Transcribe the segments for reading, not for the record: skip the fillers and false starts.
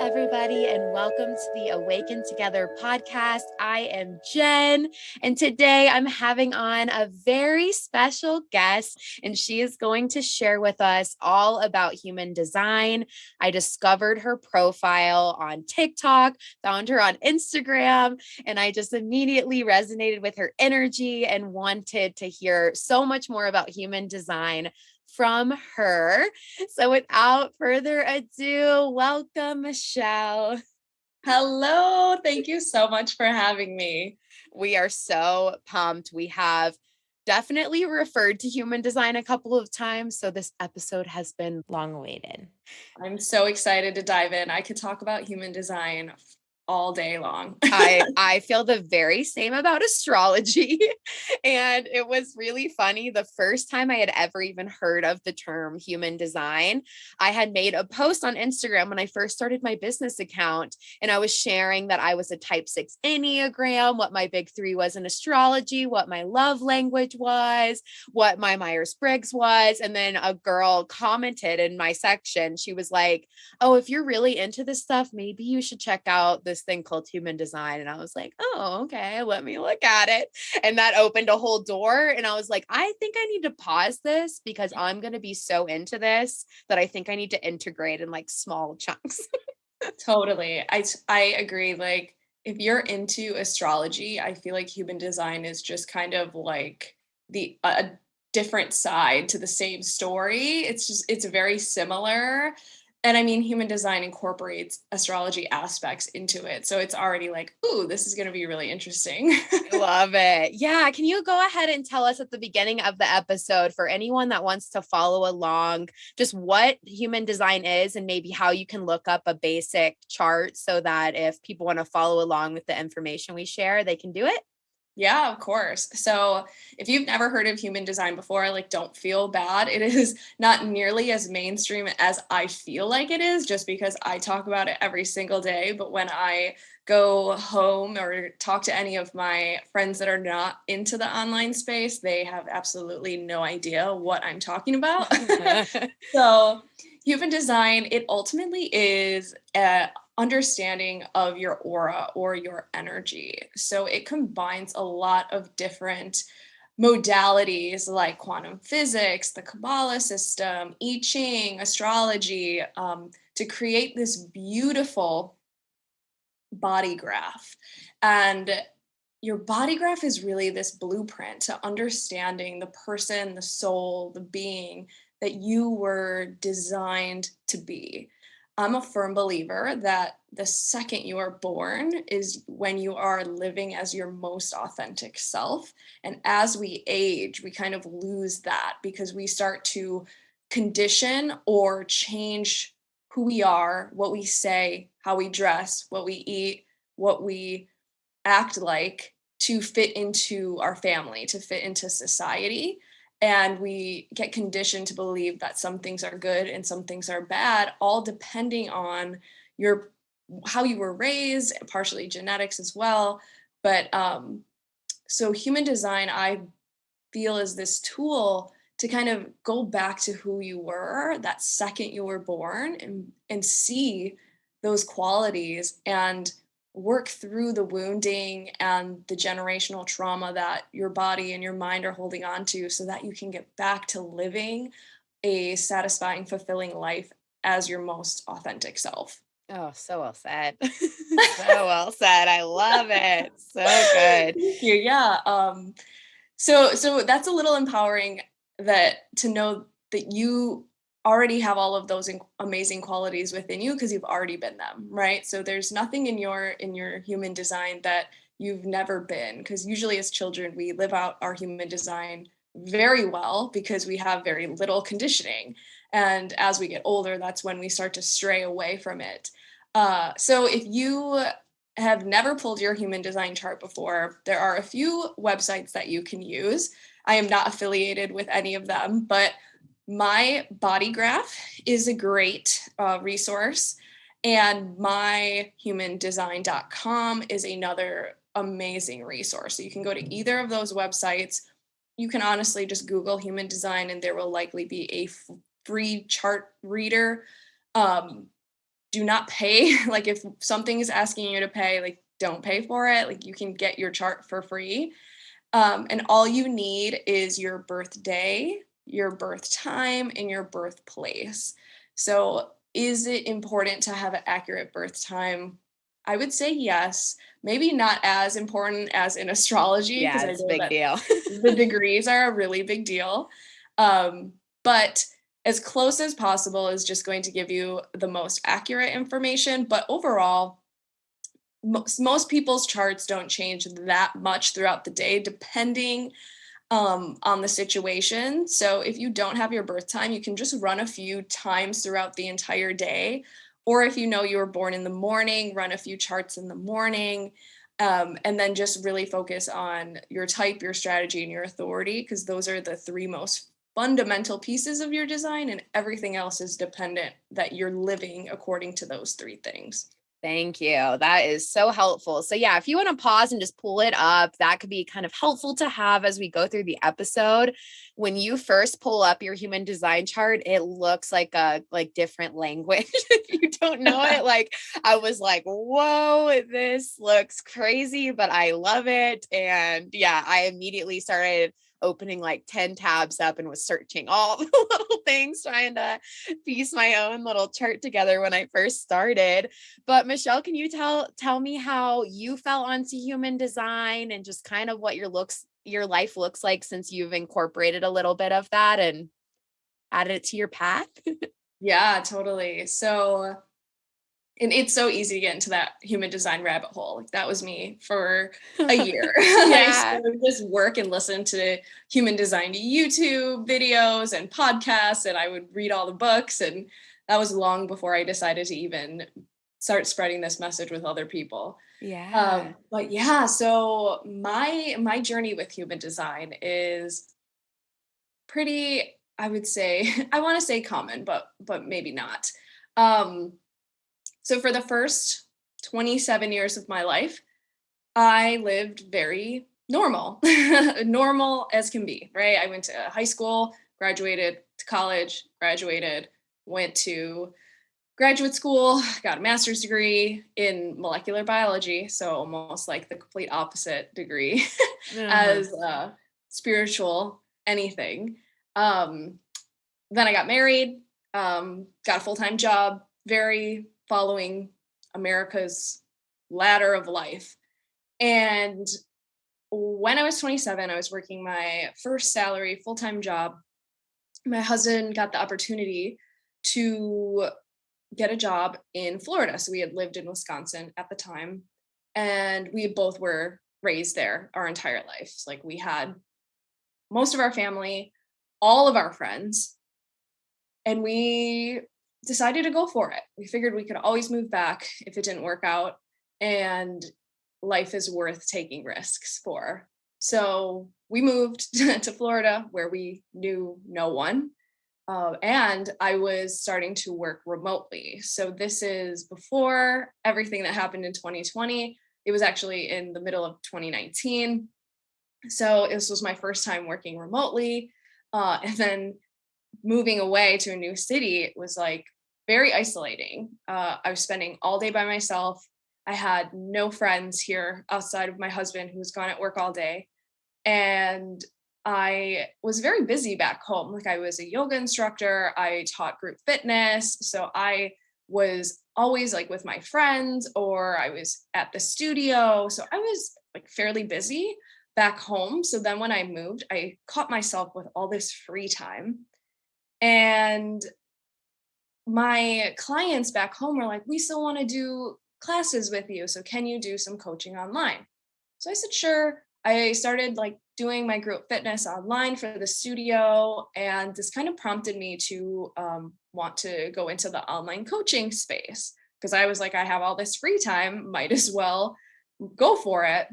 everybody, and welcome to the Awaken Together podcast. I am Jen, and today I'm having on a very special guest, and she is going to share with us all about human design. I discovered her profile on TikTok, found her on Instagram, and I just immediately resonated with her energy and wanted to hear so much more about human design from her. So without further ado, welcome, Michelle. Hello. Thank you so much for having me. We are so pumped. We have definitely referred to human design a couple of times, so this episode has been long awaited. I'm so excited to dive in. I could talk about human design all day long. I feel the very same about astrology. And it was really funny. The first time I had ever even heard of the term human design, I had made a post on Instagram when I first started my business account. And I was sharing that I was a type 6 Enneagram, what my big three was in astrology, what my love language was, what my Myers-Briggs was. And then a girl commented in my section. She was like, "Oh, if you're really into this stuff, maybe you should check out this thing called human design." And I was like, "Oh, okay, let me look at it." And that opened a whole door. And I was like, I think I need to pause this because I'm going to be so into this that I think I need to integrate in like small chunks. Totally. I agree. Like if you're into astrology, I feel like human design is just kind of like the a different side to the same story. It's very similar. And I mean, human design incorporates astrology aspects into it. So it's already like, ooh, this is going to be really interesting. I love it. Yeah. Can you go ahead and tell us at the beginning of the episode for anyone that wants to follow along, just what human design is and maybe how you can look up a basic chart so that if people want to follow along with the information we share, they can do it? Yeah, of course. So, if you've never heard of human design before, like, don't feel bad. It is not nearly as mainstream as I feel like it is, just because I talk about it every single day. But when I go home or talk to any of my friends that are not into the online space, they have absolutely no idea what I'm talking about. So, human design, it ultimately is a understanding of your aura or your energy. So it combines a lot of different modalities like quantum physics, the Kabbalah system, I Ching, astrology, to create this beautiful body graph. And your body graph is really this blueprint to understanding the person, the soul, the being that you were designed to be. I'm a firm believer that the second you are born is when you are living as your most authentic self. And as we age, we kind of lose that because we start to condition or change who we are, what we say, how we dress, what we eat, what we act like to fit into our family, to fit into society. And we get conditioned to believe that some things are good and some things are bad, all depending on your how you were raised, partially genetics as well. But so human design, I feel, is this tool to kind of go back to who you were that second you were born and see those qualities and work through the wounding and the generational trauma that your body and your mind are holding on to so that you can get back to living a satisfying, fulfilling life as your most authentic self. Oh, so well said. So well said. I love it. So good. Thank you. Yeah. So that's a little empowering that to know that you already have all of those amazing qualities within you because you've already been them, right? So there's nothing in your human design that you've never been because usually as children we live out our human design very well because we have very little conditioning. And as we get older, that's when we start to stray away from it. So if you have never pulled your human design chart before, there are a few websites that you can use. I am not affiliated with any of them, but my body graph is a great resource. And myhumandesign.com is another amazing resource. So you can go to either of those websites. You can honestly just Google human design, and there will likely be a free chart reader. Um, do not pay. Like if something is asking you to pay, like don't pay for it. Like you can get your chart for free. And all you need is your birthday, your birth time, and your birthplace. So is it important to have an accurate birth time? I would say yes. Maybe not as important as in astrology, because Yeah, I it's a know big that deal. the degrees are a really big deal. But as close as possible is just going to give you the most accurate information. But overall, most people's charts don't change that much throughout the day, depending on the situation. So if you don't have your birth time, you can just run a few times throughout the entire day. Or if you know you were born in the morning, run a few charts in the morning. And then just really focus on your type, your strategy, and your authority, because those are the three most fundamental pieces of your design, and everything else is dependent that you're living according to those three things. Thank you. That is so helpful. So yeah, if you want to pause and just pull it up, that could be kind of helpful to have as we go through the episode. When you first pull up your human design chart, it looks like a different language. If you don't know it, like I was like, whoa, this looks crazy, but I love it. And yeah, I immediately started opening like 10 tabs up and was searching all the little things, trying to piece my own little chart together when I first started. But Michelle, can you tell me how you fell onto human design and just kind of what your life looks like since you've incorporated a little bit of that and added it to your path? Yeah, totally. So, and it's so easy to get into that human design rabbit hole. Like that was me for a year. I used Yeah. to just work and listen to human design YouTube videos and podcasts, and I would read all the books. And that was long before I decided to even start spreading this message with other people. Yeah. But yeah, so my journey with human design is pretty, I would say, I want to say common, but maybe not. Um, so for the first 27 years of my life, I lived very normal, normal as can be, right? I went to high school, graduated to college, graduated, went to graduate school, got a master's degree in molecular biology. So almost like the complete opposite degree Uh-huh. as spiritual anything. Um, then I got married, got a full-time job, very following America's ladder of life. And when I was 27, I was working my first salary full-time job. My husband got the opportunity to get a job in Florida. So we had lived in Wisconsin at the time, and we both were raised there our entire lives. Like we had most of our family, all of our friends, and we decided to go for it. We figured we could always move back if it didn't work out, and life is worth taking risks for. So we moved to Florida where we knew no one. And I was starting to work remotely. So this is before everything that happened in 2020. It was actually in the middle of 2019. So this was my first time working remotely. And then moving away to a new city was like very isolating. I was spending all day by myself. I had no friends here outside of my husband who was gone at work all day. And I was very busy back home. Like I was a yoga instructor, I taught group fitness. So I was always like with my friends or I was at the studio. So I was like fairly busy back home. So then when I moved, I caught myself with all this free time. And my clients back home were like, we still want to do classes with you. So can you do some coaching online? So I said, sure. I started like doing my group fitness online for the studio. And this kind of prompted me to want to go into the online coaching space because I was like, I have all this free time, might as well go for it.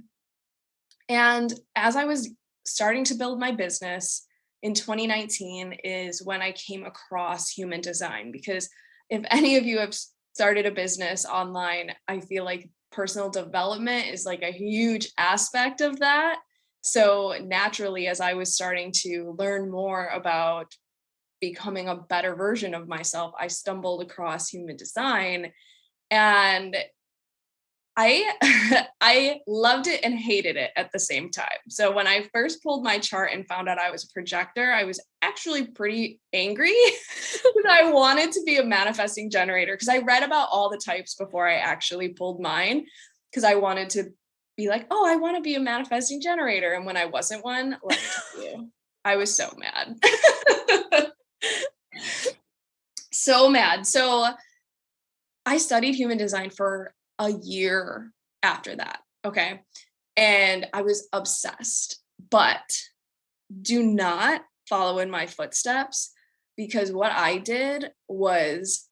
And as I was starting to build my business in 2019 is when I came across human design. Because if any of you have started a business online, I feel like personal development is like a huge aspect of that. So naturally, as I was starting to learn more about becoming a better version of myself, I stumbled across human design, and I I loved it and hated it at the same time. So when I first pulled my chart and found out I was a projector, I was actually pretty angry because I wanted to be a manifesting generator, because I read about all the types before I actually pulled mine, because I wanted to be like, "Oh, I want to be a manifesting generator." And when I wasn't one, let me tell you, I was so mad. So mad. So I studied human design for a year after that. Okay. And I was obsessed, but do not follow in my footsteps, because what I did was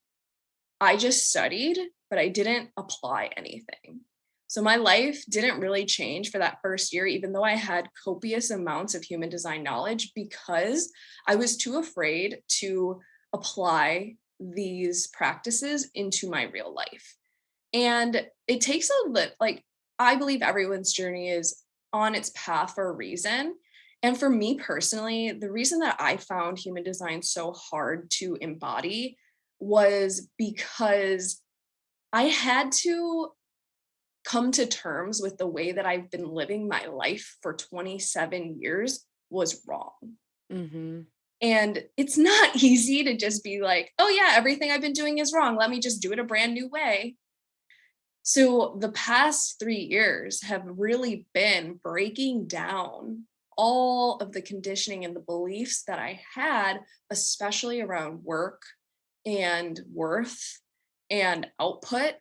I just studied, but I didn't apply anything. So my life didn't really change for that first year, even though I had copious amounts of human design knowledge, because I was too afraid to apply these practices into my real life. And it takes a like, I believe everyone's journey is on its path for a reason. And for me personally, the reason that I found human design so hard to embody was because I had to come to terms with the way that I've been living my life for 27 years was wrong. Mm-hmm. And it's not easy to just be like, oh, yeah, everything I've been doing is wrong. Let me just do it a brand new way. So the past 3 years have really been breaking down all of the conditioning and the beliefs that I had, especially around work and worth and output,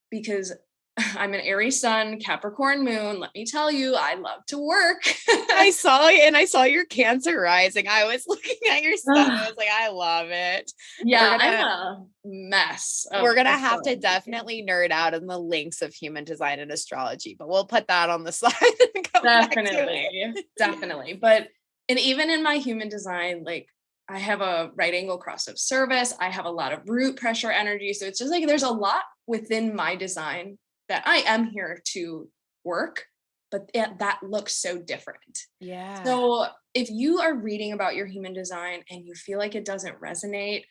because I'm an Aries sun, Capricorn moon. Let me tell you, I love to work. I saw your Cancer rising. I was looking at your stuff. I was like, I love it. Yeah, I'm a mess. We're gonna have to definitely nerd out in the links of human design and astrology, but we'll put that on the slide and come Definitely, definitely. But and even in my human design, like I have a right angle cross of service. I have a lot of root pressure energy. So it's just like there's a lot within my design that I am here to work, but that looks so different. Yeah. So if you are reading about your human design and you feel like it doesn't resonate,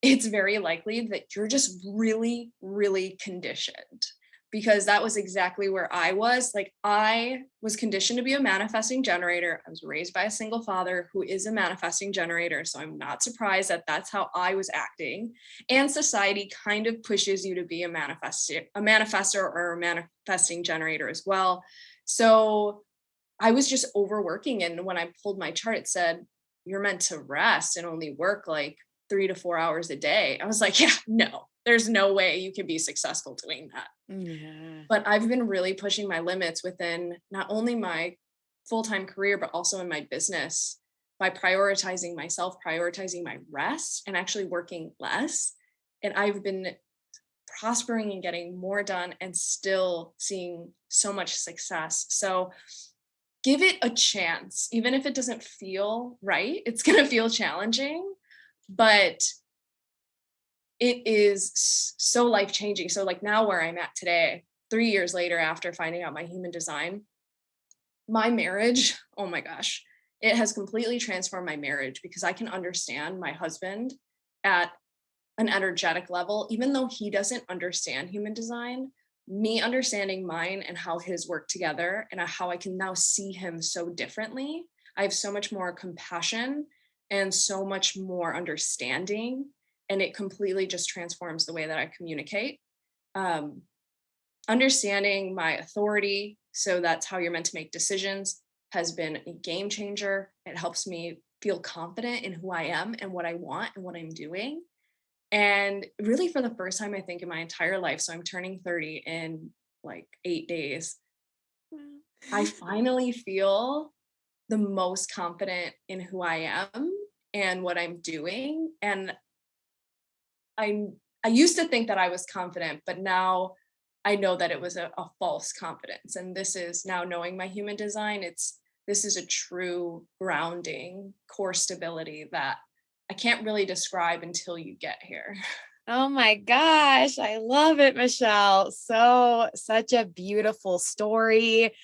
it's very likely that you're just really, really conditioned, because that was exactly where I was. Like, I was conditioned to be a manifesting generator. I was raised by a single father who is a manifesting generator. So I'm not surprised that that's how I was acting. And society kind of pushes you to be a manifestor or a manifesting generator as well. So I was just overworking. And when I pulled my chart, it said, you're meant to rest and only work like 3 to 4 hours a day. I was like, yeah, no, there's no way you can be successful doing that. Yeah. But I've been really pushing my limits within not only my full-time career, but also in my business by prioritizing myself, prioritizing my rest, and actually working less. And I've been prospering and getting more done and still seeing so much success. So give it a chance. Even if it doesn't feel right, it's going to feel challenging, but it is so life-changing. So like now where I'm at today, 3 years later, after finding out my human design, my marriage, oh my gosh, it has completely transformed my marriage, because I can understand my husband at an energetic level, even though he doesn't understand human design. Me understanding mine and how his work together, and how I can now see him so differently. I have so much more compassion and so much more understanding, and it completely just transforms the way that I communicate. Um, Understanding my authority, so that's how you're meant to make decisions, has been a game changer. It helps me feel confident in who I am and what I want and what I'm doing. And really, for the first time, I think, in my entire life, so I'm turning 30 in like 8 days, I finally feel the most confident in who I am and what I'm doing. And I used to think that I was confident, but now I know that it was a false confidence. And this is now, knowing my human design, this is a true grounding core stability that I can't really describe until you get here. Oh my gosh, I love it, Michelle. Such a beautiful story.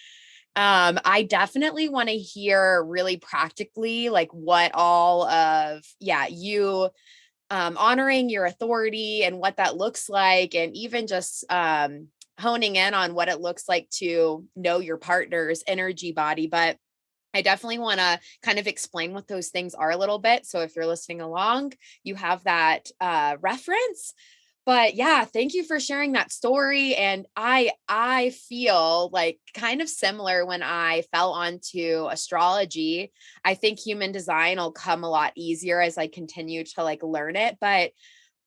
I definitely want to hear really practically like what all of, you honoring your authority and what that looks like, and even just honing in on what it looks like to know your partner's energy body. But I definitely want to kind of explain what those things are a little bit. So if you're listening along, you have that reference. But yeah, thank you for sharing that story. And I feel like kind of similar when I fell onto astrology. I think human design will come a lot easier as I continue to like learn it. But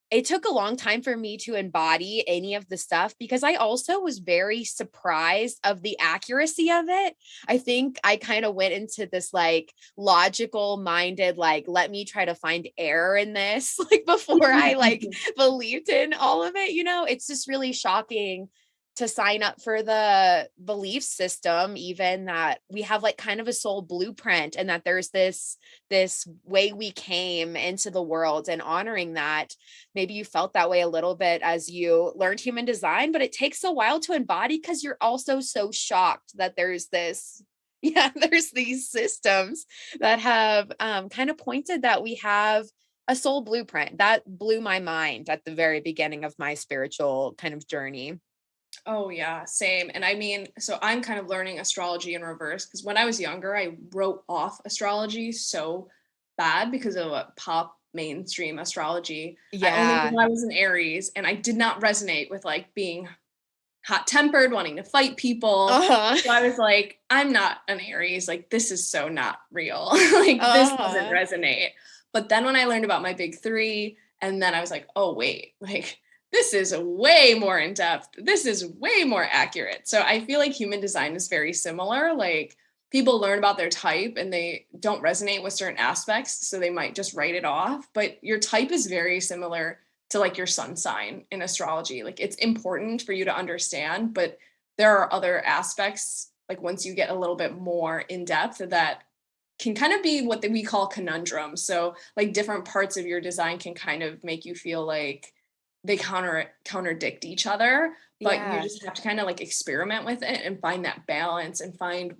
it took a long time for me to embody any of the stuff because I also was very surprised of the accuracy of it. I think I kind of went into this like logical minded, like, let me try to find error in this, like before I like believed in all of it. It's just really shocking to sign up for the belief system, even that we have like kind of a soul blueprint, and that there's this way we came into the world, and honoring that. Maybe you felt that way a little bit as you learned human design, but it takes a while to embody because you're also so shocked that there's this, there's these systems that have kind of pointed that we have a soul blueprint. That blew my mind at the very beginning of my spiritual kind of journey. Oh yeah, same. And I mean, so I'm kind of learning astrology in reverse because when I was younger, I wrote off astrology so bad because of pop mainstream astrology. I only Yeah. knew I was an Aries, and I did not resonate with like being hot tempered, wanting to fight people. Uh-huh. So I was like, I'm not an Aries. Like, this is so not real. Like, this doesn't Uh-huh. resonate. But then when I learned about my big three, and then I was like, oh, wait, like, this is way more in depth. This is way more accurate. So I feel like human design is very similar. Like, people learn about their type and they don't resonate with certain aspects. So they might just write it off. But your type is very similar to like your sun sign in astrology. Like it's important for you to understand, but there are other aspects, like once you get a little bit more in depth, that can kind of be what we call conundrums. So like different parts of your design can kind of make you feel like they contradict each other, but you Yeah. just have to kind of like experiment with it and find that balance and find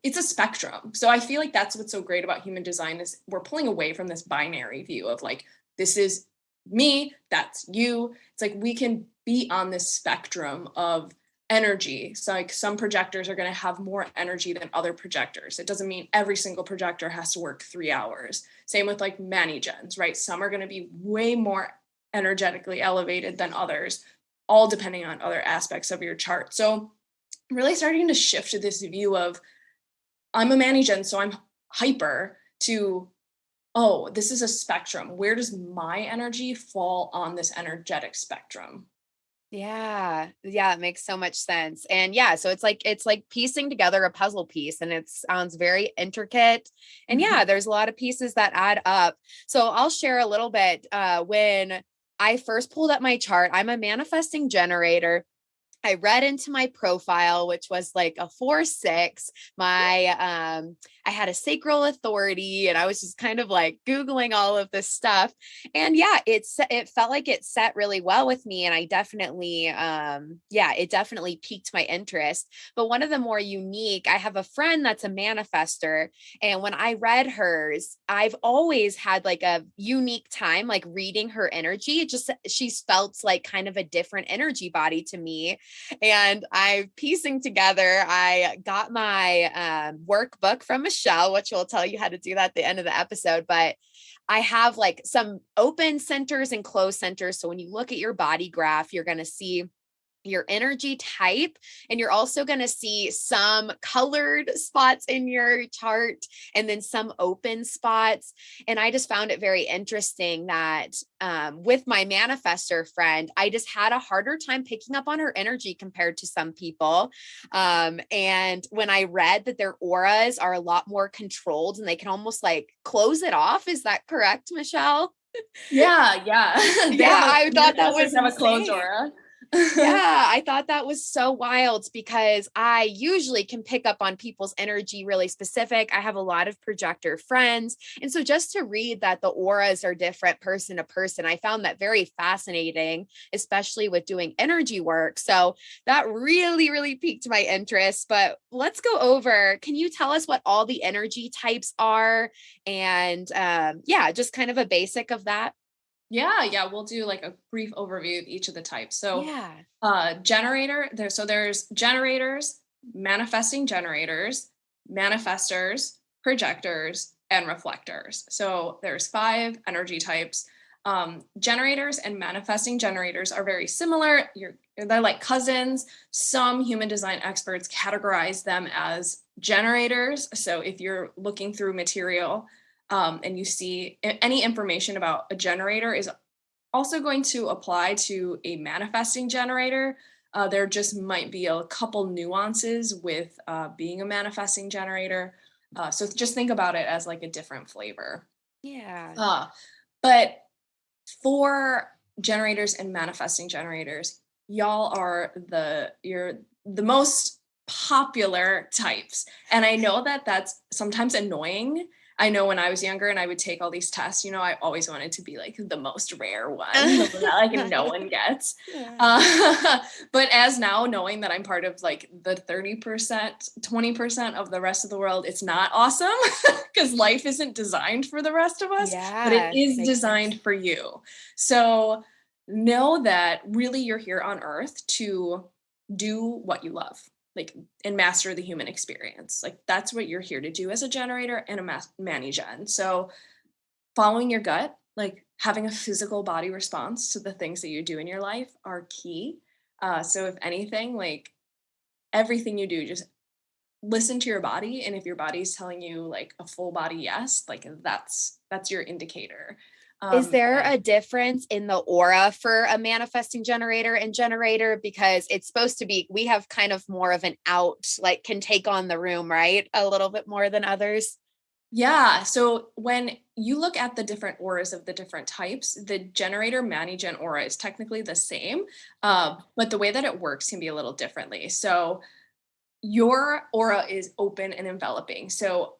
it's a spectrum. So I feel like that's what's so great about human design is we're pulling away from this binary view of like this is me, that's you. It's like we can be on this spectrum of energy. So like some projectors are going to have more energy than other projectors. It doesn't mean every single projector has to work 3 hours. Same with like many gens, right? Some are going to be way more energetically elevated than others, all depending on other aspects of your chart. So really starting to shift to this view of I'm a Manny Gen, so I'm hyper to oh, this is a spectrum. Where does my energy fall on this energetic spectrum? Yeah. Yeah, it makes so much sense. And yeah, so it's like piecing together a puzzle piece, and it sounds very intricate. And yeah, there's a lot of pieces that add up. So I'll share a little bit when I first pulled up my chart. I'm a manifesting generator. I read into my profile, which was like a 4-6. I had a sacral authority, and I was just kind of like Googling all of this stuff. And yeah, it felt like it set really well with me. And I definitely, it definitely piqued my interest. But one of the more unique, I have a friend that's a manifester. And when I read hers, I've always had like a unique time, like reading her energy. It just, she's felt like kind of a different energy body to me. And I'm piecing together. I got my workbook from Michelle, which will tell you how to do that at the end of the episode. But I have like some open centers and closed centers. So when you look at your body graph, you're going to see your energy type, and you're also going to see some colored spots in your chart and then some open spots. And I just found it very interesting that with my manifester friend, I just had a harder time picking up on her energy compared to some people. And when I read that their auras are a lot more controlled and they can almost like close it off, is that correct, Michelle? Yeah, yeah. Yeah, I thought that Manifestors was have a closed insane. aura. Yeah, I thought that was so wild because I usually can pick up on people's energy really specific. I have a lot of projector friends. And so just to read that the auras are different person to person, I found that very fascinating, especially with doing energy work. So that really, really piqued my interest. But let's go over, can you tell us what all the energy types are? And yeah, just kind of a basic of that. Yeah, we'll do like a brief overview of each of the types. So, Yeah. there's generators, manifesting generators, manifestors, projectors, and reflectors. So there's 5 energy types. Generators and manifesting generators are very similar. They're like cousins. Some human design experts categorize them as generators. So if you're looking through material, and you see any information about a generator is also going to apply to a manifesting generator. There just might be a couple nuances with being a manifesting generator. So just think about it as like a different flavor. Yeah. Uh, but for generators and manifesting generators, y'all are you're the most popular types. And I know that that's sometimes annoying. I know when I was younger and I would take all these tests, I always wanted to be like the most rare one, the one that like no one gets. Yeah. Uh, but as now knowing that I'm part of like the 30%, 20% of the rest of the world, it's not awesome because life isn't designed for the rest of us, but it Yeah, is makes sense. designed for you. So know that really you're here on earth to do what you love, like, and master the human experience. Like, that's what you're here to do as a generator and a mani gen. So, following your gut, like having a physical body response to the things that you do in your life are key. So, if anything, like everything you do, just listen to your body. And if your body's telling you like a full body yes, like that's your indicator. Is there And a difference in the aura for a manifesting generator and generator? Because it's supposed to be, we have kind of more of an out, like can take on the room, right? A little bit more than others. yeah. So when you look at the different auras of the different types, the generator Manigen aura is technically the same, Okay. but the way that it works can be a little differently. So your aura is open and enveloping. So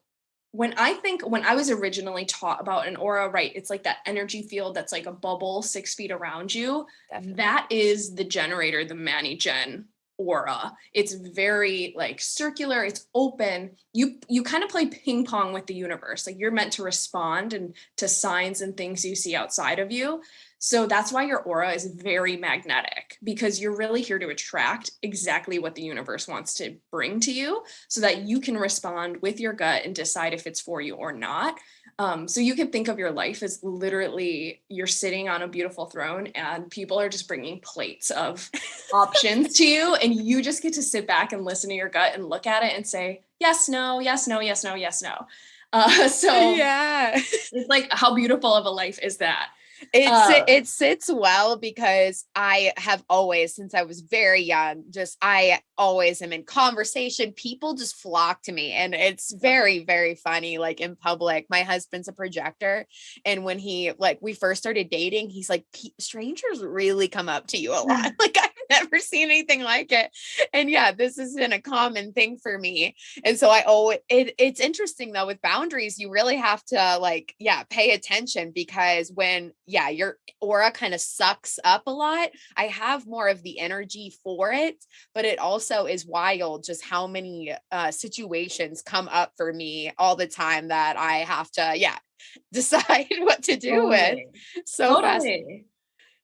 when I was originally taught about an aura, right, it's like that energy field that's like a bubble 6 feet around you. Definitely. That is the generator, the Manigen aura. It's very like circular, it's open. You kind of play ping pong with the universe. Like you're meant to respond and to signs and things you see outside of you. So that's why your aura is very magnetic because you're really here to attract exactly what the universe wants to bring to you so that you can respond with your gut and decide if it's for you or not. So you can think of your life as literally you're sitting on a beautiful throne and people are just bringing plates of options to you. And you just get to sit back and listen to your gut and look at it and say, yes, no, yes, no, yes, no, yes, no. So Yeah. it's like, how beautiful of a life is that? Um, It sits well because I have always, since I was very young, just I always am in conversation. People just flock to me, and it's very, very funny. Like in public, my husband's a projector, and when he like we first started dating, he's like, strangers really come up to you a lot. Like I've never seen anything like it, and yeah, this has been a common thing for me. And so I always it's interesting though with boundaries, you really have to like, yeah, pay attention because when, yeah, your aura kind of sucks up a lot, I have more of the energy for it, but it also is wild just how many situations come up for me all the time that I have to, yeah, decide what to do with. totally. So fast. Totally.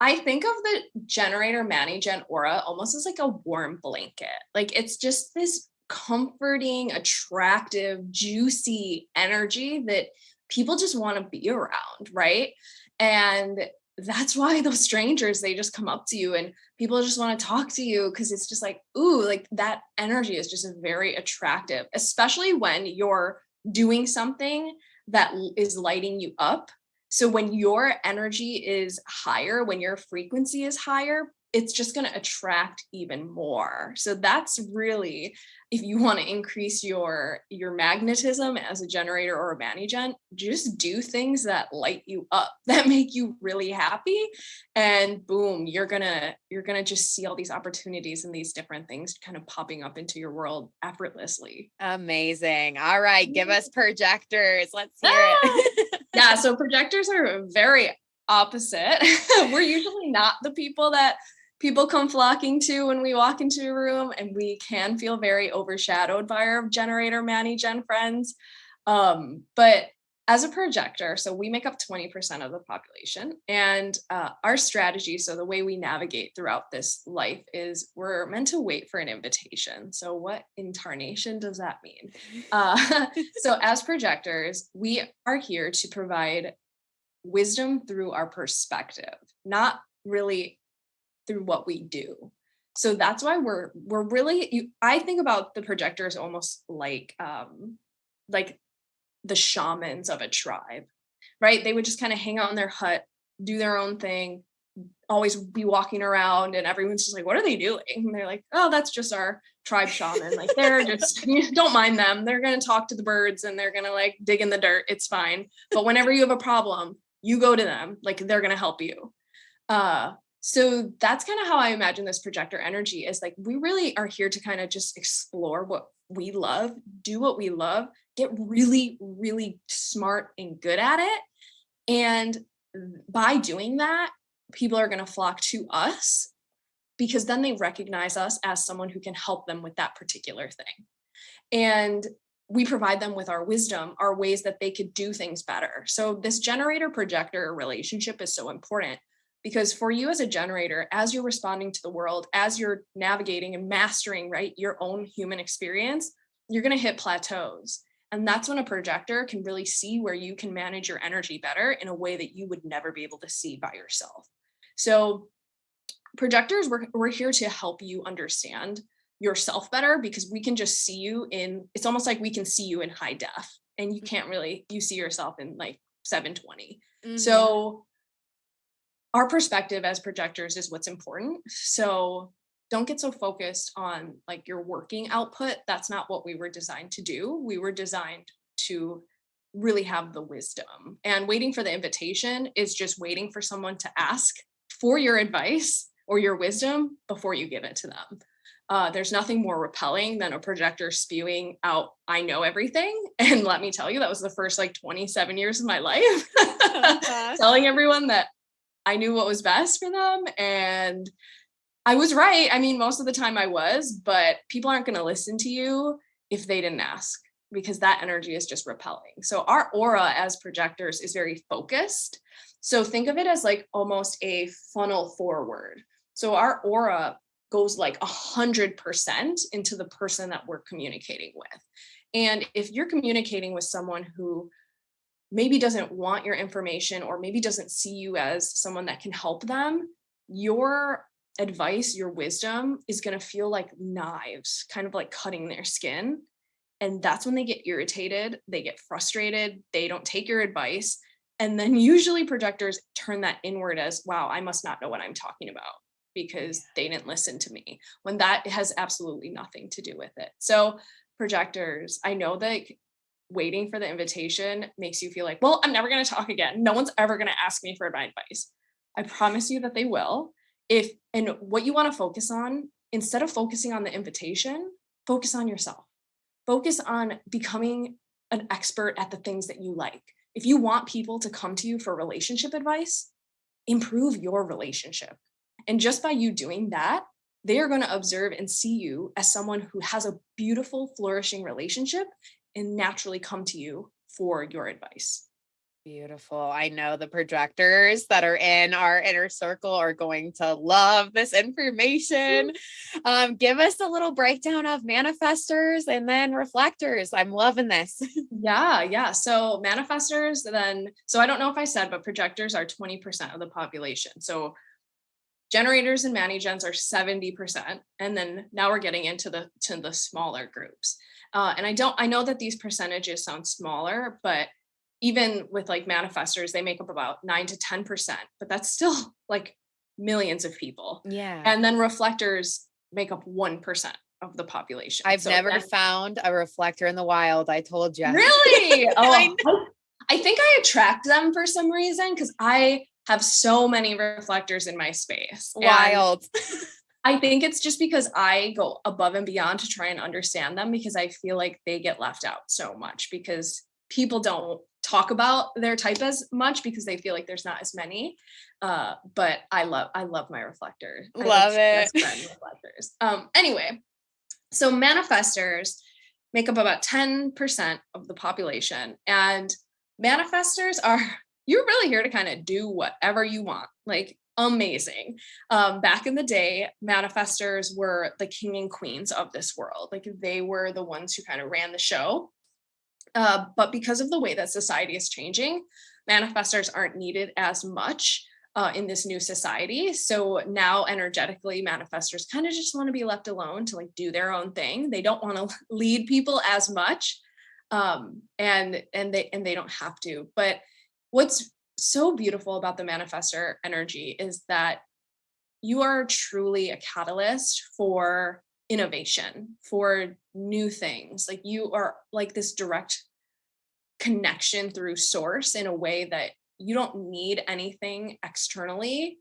I think of the generator Manigen aura almost as like a warm blanket. Like it's just this comforting, attractive, juicy energy that people just want to be around, right? And that's why those strangers they just come up to you and people just want to talk to you because it's just like, ooh, like that energy is just very attractive, especially when you're doing something that is lighting you up. So when your energy is higher, when your frequency is higher, it's just going to attract even more. So that's really, if you want to increase your magnetism as a generator or a mani-gen, just do things that light you up, that make you really happy, and boom, you're gonna just see all these opportunities and these different things kind of popping up into your world effortlessly. Amazing. All right, give us projectors. Let's hear it. Yeah, so projectors are very opposite. We're usually not the people that people come flocking to when we walk into a room, and we can feel very overshadowed by our generator mani-gen friends. But as a projector, so we make up 20% of the population, and our strategy, so the way we navigate throughout this life, is we're meant to wait for an invitation. So what incarnation does that mean? So as projectors, we are here to provide wisdom through our perspective, not really through what we do. So that's why we're really, I think about the projectors almost like the shamans of a tribe, right? They would just kind of hang out in their hut, do their own thing, always be walking around, and everyone's just like, what are they doing? And they're like, oh, that's just our tribe shaman. Like, they're just, don't mind them. They're going to talk to the birds, and they're going to like dig in the dirt. It's fine. But whenever you have a problem, you go to them, like they're going to help you. So that's kind of how I imagine this projector energy is. Like, we really are here to kind of just explore what we love, do what we love, get really, really smart and good at it. And by doing that, people are going to flock to us, because then they recognize us as someone who can help them with that particular thing. And we provide them with our wisdom, our ways that they could do things better. So this generator projector relationship is so important, because for you as a generator, as you're responding to the world, as you're navigating and mastering, right, your own human experience, you're going to hit plateaus. And that's when a projector can really see where you can manage your energy better in a way that you would never be able to see by yourself. So projectors, we're here to help you understand yourself better, because we can just see you in, it's almost like we can see you in high def, and you can't really, you see yourself in like 720. Mm-hmm. So our perspective as projectors is what's important. So don't get so focused on like your working output. That's not what we were designed to do. We were designed to really have the wisdom, and waiting for the invitation is just waiting for someone to ask for your advice or your wisdom before you give it to them. There's nothing more repelling than a projector spewing out, I know everything. And let me tell you, that was the first like 27 years of my life, telling everyone that I knew what was best for them. And I was right. I mean, most of the time I was, but people aren't going to listen to you if they didn't ask, because that energy is just repelling. So our aura as projectors is very focused. So think of it as like almost a funnel forward. So our aura goes like 100% into the person that we're communicating with. And if you're communicating with someone who maybe doesn't want your information, or maybe doesn't see you as someone that can help them, your advice, your wisdom is going to feel like knives, kind of like cutting their skin. And that's when they get irritated, they get frustrated, they don't take your advice. And then usually projectors turn that inward as, wow, I must not know what I'm talking about, because they didn't listen to me, when that has absolutely nothing to do with it. So projectors, I know that waiting for the invitation makes you feel like, well, I'm never going to talk again. No one's ever going to ask me for my advice. I promise you that they will. And what you want to focus on, instead of focusing on the invitation, focus on yourself. Focus on becoming an expert at the things that you like. If you want people to come to you for relationship advice, improve your relationship. And just by you doing that, they are going to observe and see you as someone who has a beautiful, flourishing relationship, and naturally come to you for your advice. Beautiful. I know the projectors that are in our inner circle are going to love this information. Give us a little breakdown of manifestors and then reflectors. I'm loving this. Yeah. So manifestors, so I don't know if I said, but projectors are 20% of the population. So generators and mani-gens are 70%. And then now we're getting into the smaller groups. And I know that these percentages sound smaller, but even with like manifestors, they make up about 9 to 10%, but that's still like millions of people. Yeah. And then reflectors make up 1% of the population. I've So never again, found a reflector in the wild. I told you. really? I Oh, I think I attract them for some reason because I have so many reflectors in my space. And Wild. I think it's just because I go above and beyond to try and understand them because I feel like they get left out so much because people don't talk about their type as much because they feel like there's not as many. But I love my reflector. I have Love a it. best friend reflectors. Anyway, so manifestors make up about 10% of the population, and manifestors are you're really here to kind of do whatever you want. Like amazing. Back in the day, manifestors were the king and queens of this world. Like they were the ones who kind of ran the show. But because of the way that society is changing, manifestors aren't needed as much in this new society. So now, energetically, manifestors kind of just want to be left alone to like do their own thing. They don't want to lead people as much, and they don't have to. But what's so beautiful about the manifestor energy is that you are truly a catalyst for innovation, for new things. Like you are like this direct connection through source in a way that you don't need anything externally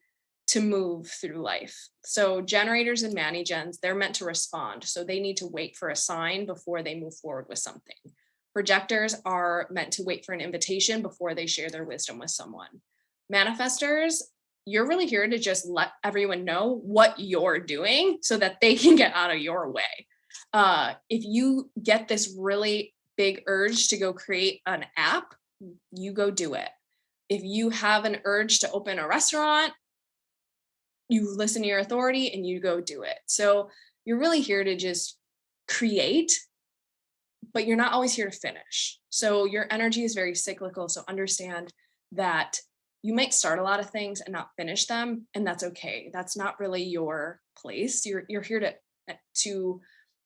to move through life. So generators and manigens, they're meant to respond. So they need to wait for a sign before they move forward with something. Projectors are meant to wait for an invitation before they share their wisdom with someone. Manifestors, you're really here to just let everyone know what you're doing so that they can get out of your way. If you get this really big urge to go create an app, you go do it. If you have an urge to open a restaurant, you listen to your authority and you go do it. So you're really here to just create, but you're not always here to finish. So your energy is very cyclical. So understand that you might start a lot of things and not finish them, and that's okay. That's not really your place. You're here to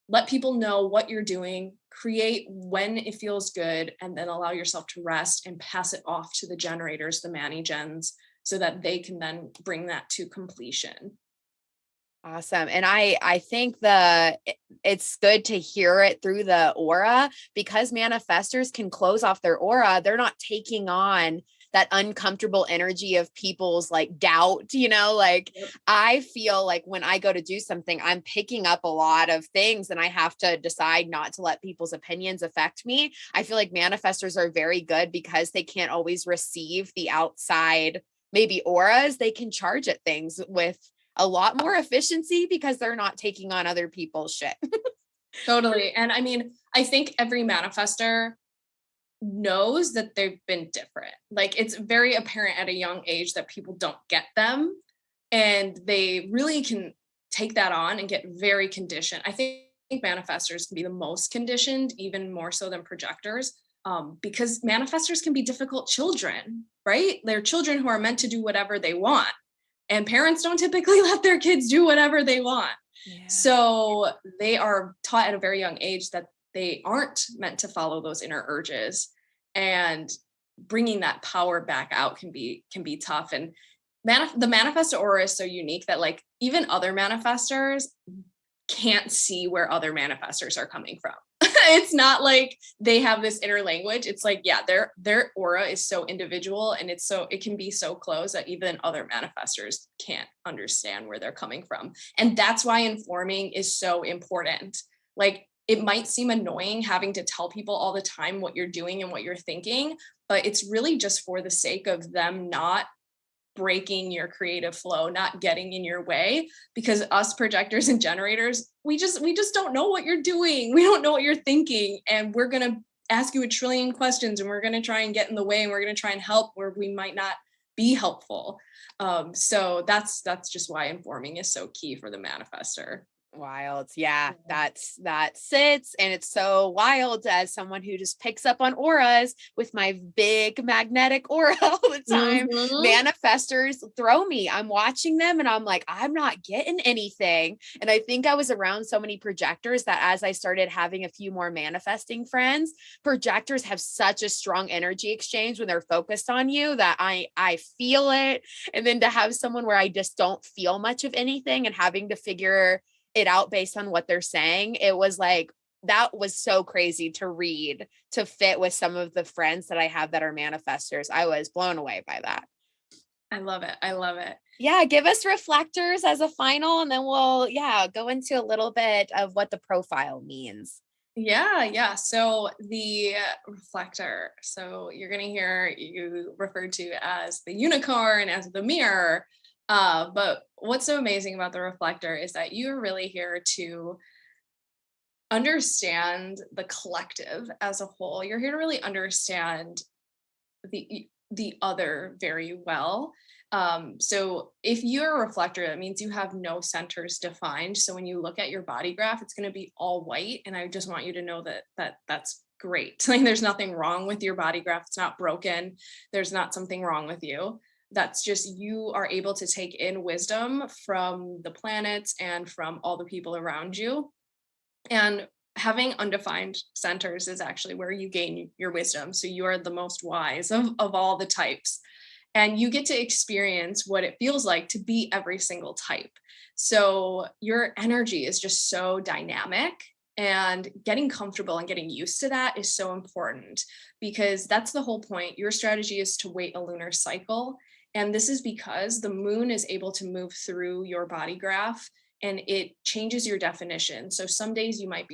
let people know what you're doing, create when it feels good, and then allow yourself to rest and pass it off to the generators, the manigens, so that they can then bring that to completion. Awesome. And I think it's good to hear it through the aura, because manifestors can close off their aura. They're not taking on that uncomfortable energy of people's like doubt, like Yep. I feel like when I go to do something, I'm picking up a lot of things and I have to decide not to let people's opinions affect me. I feel like manifestors are very good because they can't always receive the outside, maybe auras. They can charge at things with a lot more efficiency because they're not taking on other people's shit. Totally. And I mean, I think every manifestor knows that they've been different. Like it's very apparent at a young age that people don't get them, and they really can take that on and get very conditioned. I think manifestors can be the most conditioned, even more so than projectors, because manifestors can be difficult children, right? They're children who are meant to do whatever they want, and parents don't typically let their kids do whatever they want. Yeah. So they are taught at a very young age that they aren't meant to follow those inner urges, and bringing that power back out can be tough. And the manifestor aura is so unique that like even other manifestors can't see where other manifestors are coming from. It's not like they have this inner language. It's like, yeah, their aura is so individual, and it can be so close that even other manifestors can't understand where they're coming from. And that's why informing is so important. Like it might seem annoying having to tell people all the time what you're doing and what you're thinking, but it's really just for the sake of them not breaking your creative flow, not getting in your way, because us projectors and generators, we just don't know what you're doing. We don't know what you're thinking, and we're going to ask you a trillion questions, and we're going to try and get in the way, and we're going to try and help where we might not be helpful. So that's just why informing is so key for the manifestor. Wild. Yeah, Yeah. that sits, and it's so wild as someone who just picks up on auras with my big magnetic aura all the time. Mhm. Manifestors throw me. I'm watching them and I'm like, I'm not getting anything. And I think I was around so many projectors that as I started having a few more manifesting friends, projectors have such a strong energy exchange when they're focused on you that I feel it. And then to have someone where I just don't feel much of anything and having to figure it out based on what they're saying, it was like that was so crazy to read to fit with some of the friends that I have that are manifestors. I was blown away by that. I love it. I love it. Yeah, give us reflectors as a final, and then we'll, yeah, go into a little bit of what the profile means. Yeah, yeah. So the reflector. So you're going to hear you referred to as the unicorn, as the mirror. But what's so amazing about the reflector is that you're really here to understand the collective as a whole. You're here to really understand the other very well. So if you're a reflector, that means you have no centers defined. So when you look at your body graph, it's going to be all white. And I just want you to know that's great. Like there's nothing wrong with your body graph. It's not broken. There's not something wrong with you. That's just you are able to take in wisdom from the planets and from all the people around you. And having undefined centers is actually where you gain your wisdom. So you are the most wise of all the types. And you get to experience what it feels like to be every single type. So your energy is just so dynamic. And getting comfortable and getting used to that is so important because that's the whole point. Your strategy is to wait a lunar cycle. And this is because the moon is able to move through your body graph and it changes your definition. So some days you might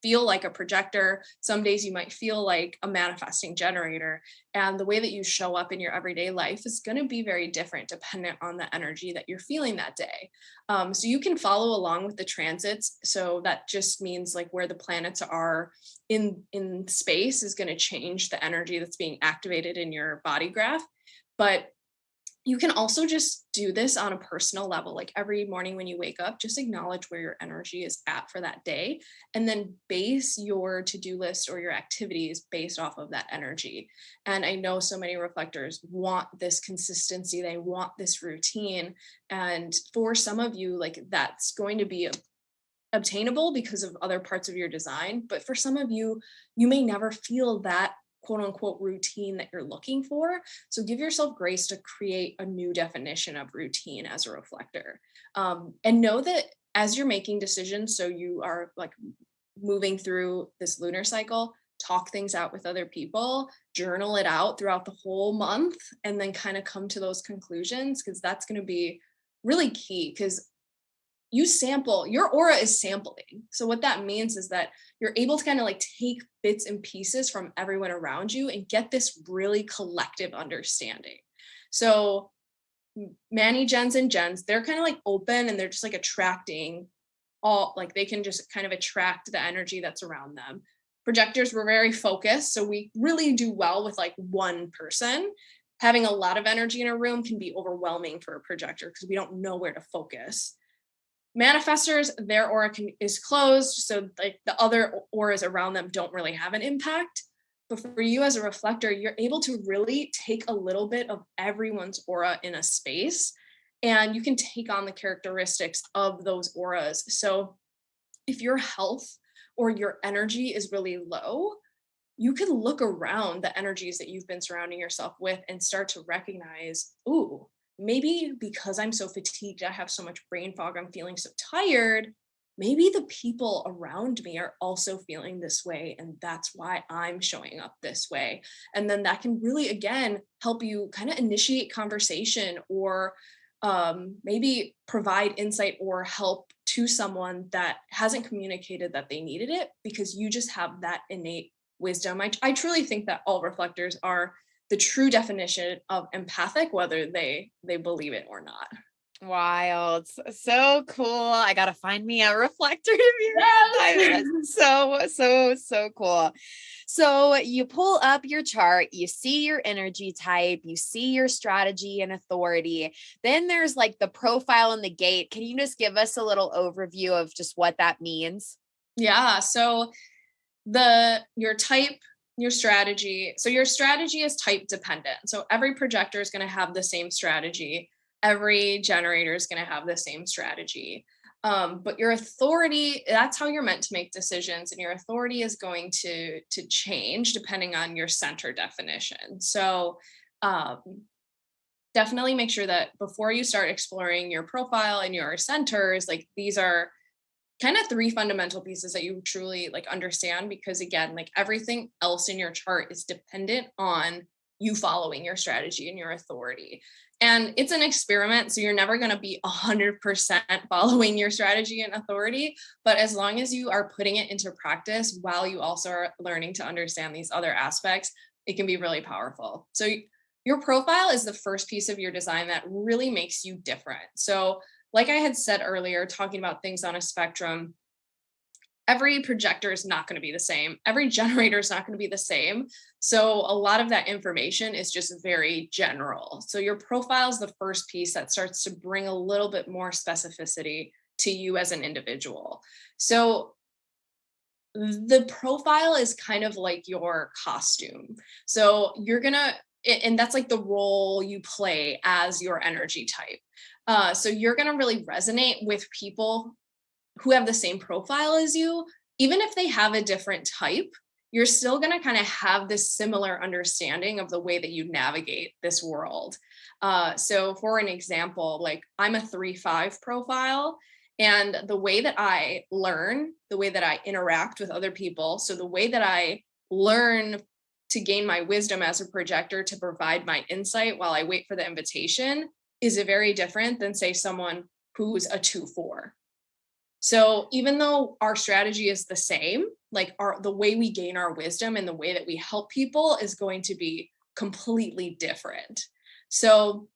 feel like a projector, some days you might feel like a manifesting generator, and the way that you show up in your everyday life is going to be very different dependent on the energy that you're feeling that day. So you can follow along with the transits. So that just means like where the planets are in space is going to change the energy that's being activated in your body graph. But you can also just do this on a personal level. Like every morning when you wake up, just acknowledge where your energy is at for that day, and then base your to do list or your activities based off of that energy. And I know so many reflectors want this consistency, they want this routine. And for some of you, like that's going to be obtainable because of other parts of your design. But for some of you, you may never feel that quote unquote routine that you're looking for. So give yourself grace to create a new definition of routine as a reflector. And know that as you're making decisions, so you are like moving through this lunar cycle, talk things out with other people, journal it out throughout the whole month, and then kind of come to those conclusions because that's going to be really key because you sample, your aura is sampling. So what that means is that you're able to kind of like take bits and pieces from everyone around you and get this really collective understanding. So Manny gens and gens, they're kind of like open and they're just like attracting all, like they can just kind of attract the energy that's around them. Projectors were very focused, so we really do well with like one person. Having a lot of energy in a room can be overwhelming for a projector because we don't know where to focus. Manifestors, their is closed, so like the other auras around them don't really have an impact. But for you as a reflector, you're able to really take a little bit of everyone's aura in a space, and you can take on the characteristics of those auras. So if your health or your energy is really low, you can look around the energies that you've been surrounding yourself with and start to recognize, ooh, maybe because I'm so fatigued, I have so much brain fog, I'm feeling so tired. Maybe the people around me are also feeling this way, and that's why I'm showing up this way. And then that can really, again, help you kind of initiate conversation or maybe provide insight or help to someone that hasn't communicated that they needed it because you just have that innate wisdom. I truly think that all reflectors are the true definition of empathic, whether they believe it or not. Wild. So cool. I got to find me a reflector to be Yes. so cool. So you pull up your chart, you see your energy type, you see your strategy and authority. Then there's like the profile and the gate. Can you just give us a little overview of just what that means? Yeah. So your type, your strategy. So your strategy is type dependent. So every projector is going to have the same strategy. Every generator is going to have the same strategy. But your authority, that's how you're meant to make decisions. And your authority is going to change depending on your center definition. So um, definitely make sure that before you start exploring your profile and your centers, like these are kind of three fundamental pieces that you truly like understand, because again, like everything else in your chart is dependent on you following your strategy and your authority. And it's an experiment, so you're never going to be 100% following your strategy and authority, but as long as you are putting it into practice while you also are learning to understand these other aspects, it can be really powerful. So your profile is the first piece of your design that really makes you different. So like I had said earlier, talking about things on a spectrum, every projector is not going to be the same. Every generator is not going to be the same. So a lot of that information is just very general. So your profile is the first piece that starts to bring a little bit more specificity to you as an individual. So the profile is kind of like your costume. So you're going to, and that's like the role you play as your energy type. So you're going to really resonate with people who have the same profile as you. Even if they have a different type, you're still going to kind of have this similar understanding of the way that you navigate this world. So for an example, like I'm a 3-5 profile, and the way that I learn, the way that I interact with other people, so the way that I learn to gain my wisdom as a projector to provide my insight while I wait for the invitation is very different than, say, someone who's a 2-4. So even though our strategy is the same, like the way we gain our wisdom and the way that we help people is going to be completely different. So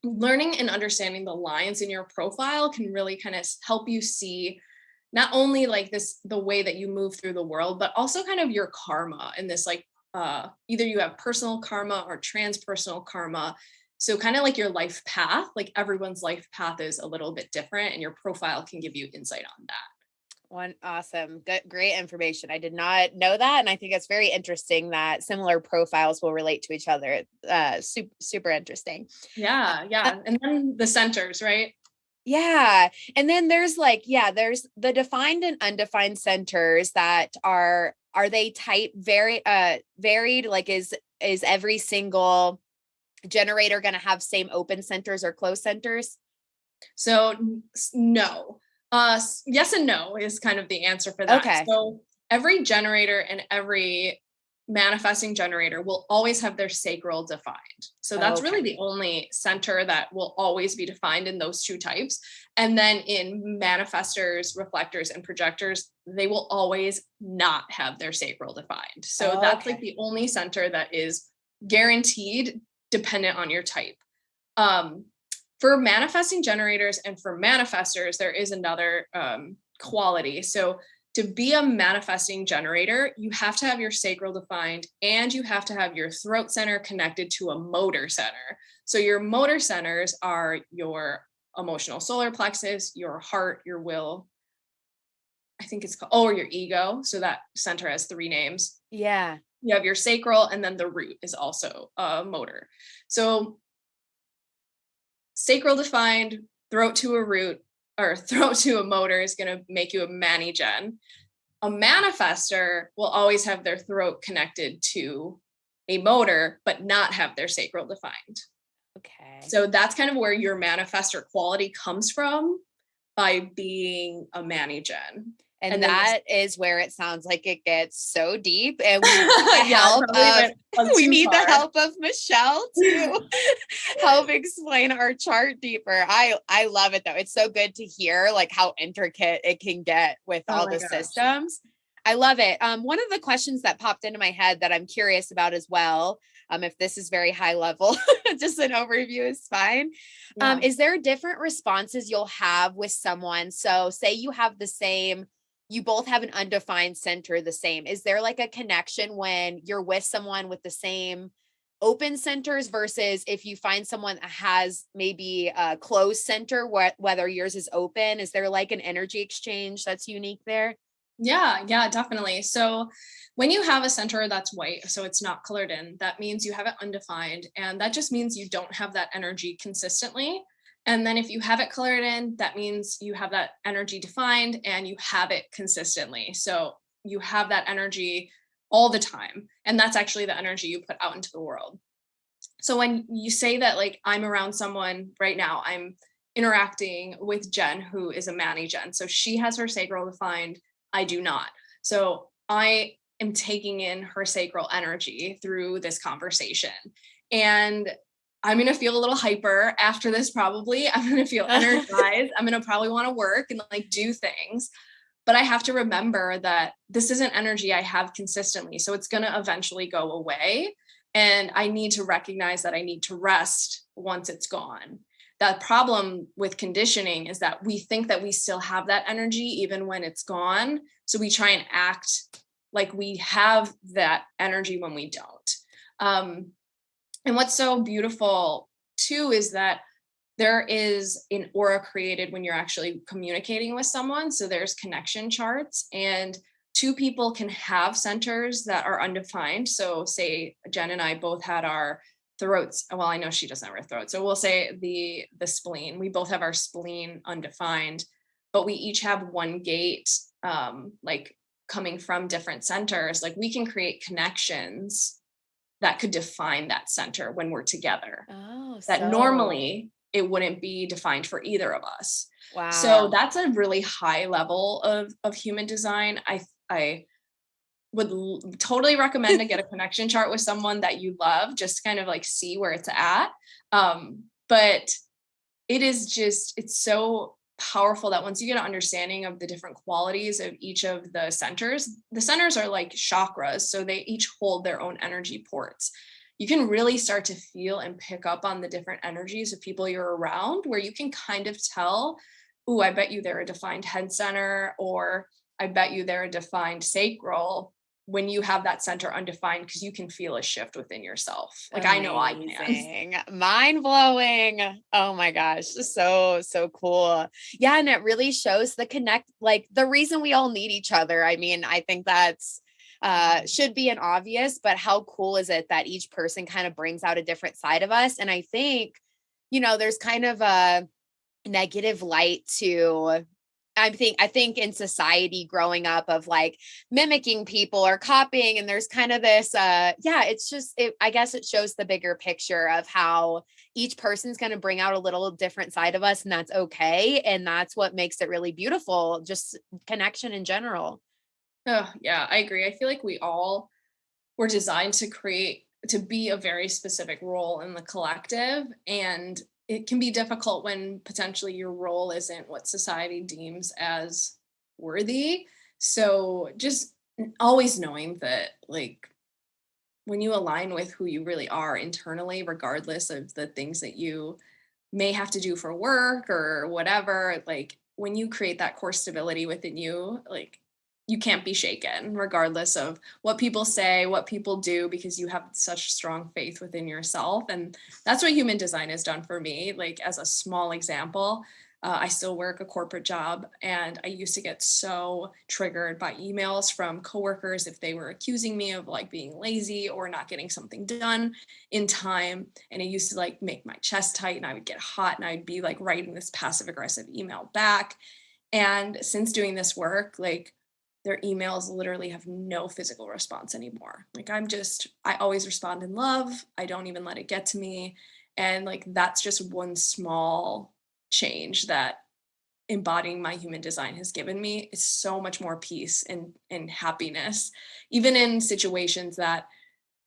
learning and understanding the lines in your profile can really kind of help you see not only like this the way that you move through the world, but also kind of your karma and this like either you have personal karma or transpersonal karma. So kind of like your life path, like everyone's life path is a little bit different, and your profile can give you insight on that. One awesome, good, great information. I did not know that, and I think it's very interesting that similar profiles will relate to each other. Super interesting. Yeah, yeah. And then the centers, right? Yeah. And then there's like, yeah, there's the defined and undefined centers that are they type varied? Like is every single generator going to have same open centers or closed centers? So no. Yes and no is kind of the answer for that. Okay. So every generator and every manifesting generator will always have their sacral defined. So that's really Okay. the only center that will always be defined in those two types. And then in manifestors, reflectors, and projectors, they will always not have their sacral defined. So that's like Okay. the only center that is guaranteed dependent on your type. Um, for manifesting generators and for manifestors, there is another quality. So to be a manifesting generator, you have to have your sacral defined and you have to have your throat center connected to a motor center. So your motor centers are your emotional solar plexus, your heart, your will. I think it's called, or your ego. So that center has 3 names. Yeah. You have your sacral, and then the root is also a motor. So sacral defined, throat to a root, or throat to a motor is going to make you a mani-gen. A manifester will always have their throat connected to a motor, but not have their sacral defined. Okay. So that's kind of where your manifestor quality comes from, by being a mani-gen. And And then that is where it sounds like it gets so deep, and we need the yeah, help probably of went on we too need the far. help of Michelle to help explain our chart deeper. I love it though. It's so good to hear like how intricate it can get with Oh all my the gosh. systems. I love it. One of the questions that popped into my head that I'm curious about as well. If this is very high level, just an overview is fine. Yeah. Is there different responses you'll have with someone? So say you have the same, you both have an undefined center the same. Is there like a connection when you're with someone with the same open centers versus if you find someone that has maybe a closed center, whether yours is open? Is there like an energy exchange that's unique there? Yeah, definitely. So when you have a center that's white, so it's not colored in, that means you have it undefined. And that just means you don't have that energy consistently. And then if you have it colored in, that means you have that energy defined and you have it consistently. So you have that energy all the time. And that's actually the energy you put out into the world. So when you say that, like, I'm around someone right now, I'm interacting with Jen, who is a Manny Jen. So she has her sacral defined. I do not. So I am taking in her sacral energy through this conversation. And I'm going to feel a little hyper after this, probably. I'm going to feel energized. I'm going to probably want to work and like do things. But I have to remember that this isn't energy I have consistently. So it's going to eventually go away. And I need to recognize that I need to rest once it's gone. The problem with conditioning is that we think that we still have that energy even when it's gone. So we try and act like we have that energy when we don't. And what's so beautiful too is that there is an aura created when you're actually communicating with someone. So there's connection charts, and two people can have centers that are undefined. So say Jen and I both had our throats. Well, I know she doesn't have her throat. So we'll say the spleen. We both have our spleen undefined, but we each have one gate, like coming from different centers. Like we can create connections that could define that center when we're together. Oh, That so normally it wouldn't be defined for either of us. So wow. that's a really high level of human design. I would totally recommend to get a connection chart with someone that you love, just to kind of like see where it's at. But it is just, it's so powerful that once you get an understanding of the different qualities of each of the centers are like chakras. So they each hold their own energy ports. You can really start to feel and pick up on the different energies of people you're around, where you can kind of tell, ooh, I bet you they're a defined head center, or I bet you they're a defined sacral, when you have that center undefined, because you can feel a shift within yourself. Like I know I can. Amazing. Mind blowing. Oh my gosh. So cool. Yeah. And it really shows the connect, like the reason we all need each other. I mean, I think that's should be an obvious, but how cool is it that each person kind of brings out a different side of us? And I think, there's kind of a negative light to I think in society growing up of like mimicking people or copying, and there's kind of this yeah, it's just I guess it shows the bigger picture of how each person's going to bring out a little different side of us, and that's okay, and that's what makes it really beautiful, just connection in general. Oh, yeah, I agree. I feel like we all were designed to be a very specific role in the collective. And it can be difficult when potentially your role isn't what society deems as worthy. So just always knowing that, like, when you align with who you really are internally, regardless of the things that you may have to do for work or whatever, like when you create that core stability within you, like you can't be shaken regardless of what people say, what people do, because you have such strong faith within yourself. And that's what human design has done for me. Like, as a small example, I still work a corporate job, and I used to get so triggered by emails from coworkers if they were accusing me of like being lazy or not getting something done in time. And it used to like make my chest tight, and I would get hot, and I'd be like writing this passive aggressive email back. And since doing this work, like, their emails literally have no physical response anymore. Like, I always respond in love. I don't even let it get to me. And like, that's just one small change that embodying my human design has given me. Is so much more peace and happiness. Even in situations that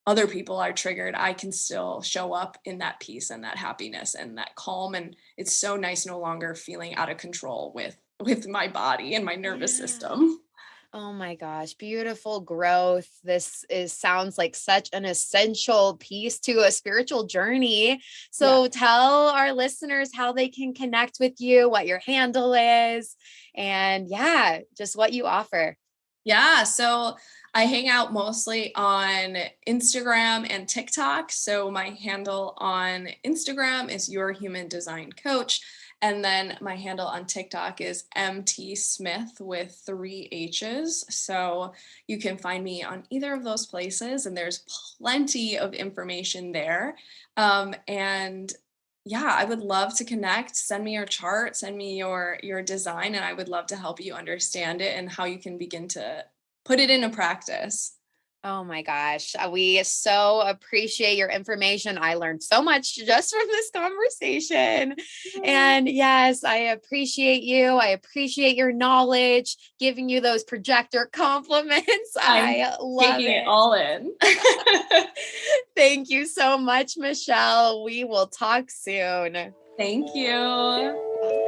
other people are triggered, I can still show up in that peace and that happiness and that calm. And it's so nice no longer feeling out of control with my body and my nervous Yeah. system. Oh my gosh, beautiful growth. Sounds like such an essential piece to a spiritual journey. Yeah. So tell our listeners how they can connect with you, what your handle is, and yeah, just what you offer. Yeah. So I hang out mostly on Instagram and TikTok. So my handle on Instagram is Your Human Design Coach. And then my handle on TikTok is MT Smith with 3 H's. So you can find me on either of those places, and there's plenty of information there. And yeah, I would love to connect. Send me your chart, send me your design, and I would love to help you understand it and how you can begin to put it into practice. Oh my gosh. We so appreciate your information. I learned so much just from this conversation. Yay. And yes, I appreciate you. I appreciate your knowledge, giving you those projector compliments. I'm I love taking it it. all in. Thank you so much, Michelle. We will talk soon. Thank you. Bye.